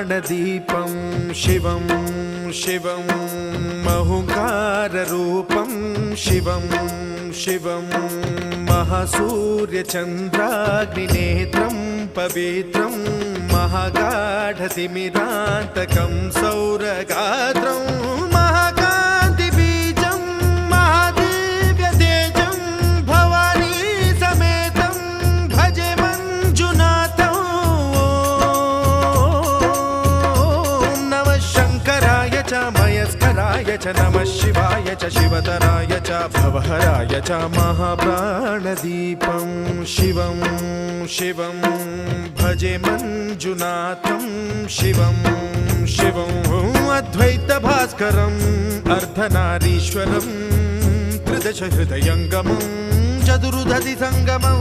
प्राणदीपं शिवं शिवं महुकाररूपं शिवं शिवं महासूर्यचन्द्राग्निनेत्रं पवित्रं महागाढतिमिरान्तकं सौरगात्रं महाकान्तिबीजं महादिव्यतेजं भवानी समेतं भजे मञ्जुनाथं। ॐ नमः शङ्कराय च मयस्कराय च नमः शिवाय च शिवतराय च भवहराय च महाप्राणदीपं शिवं शिवं भजे मञ्जुनाथं शिवं शिवं अद्वैतभास्करम् अर्धनारीश्वरं त्रिदश हृदयङ्गमं चतुर्दधि सङ्गमं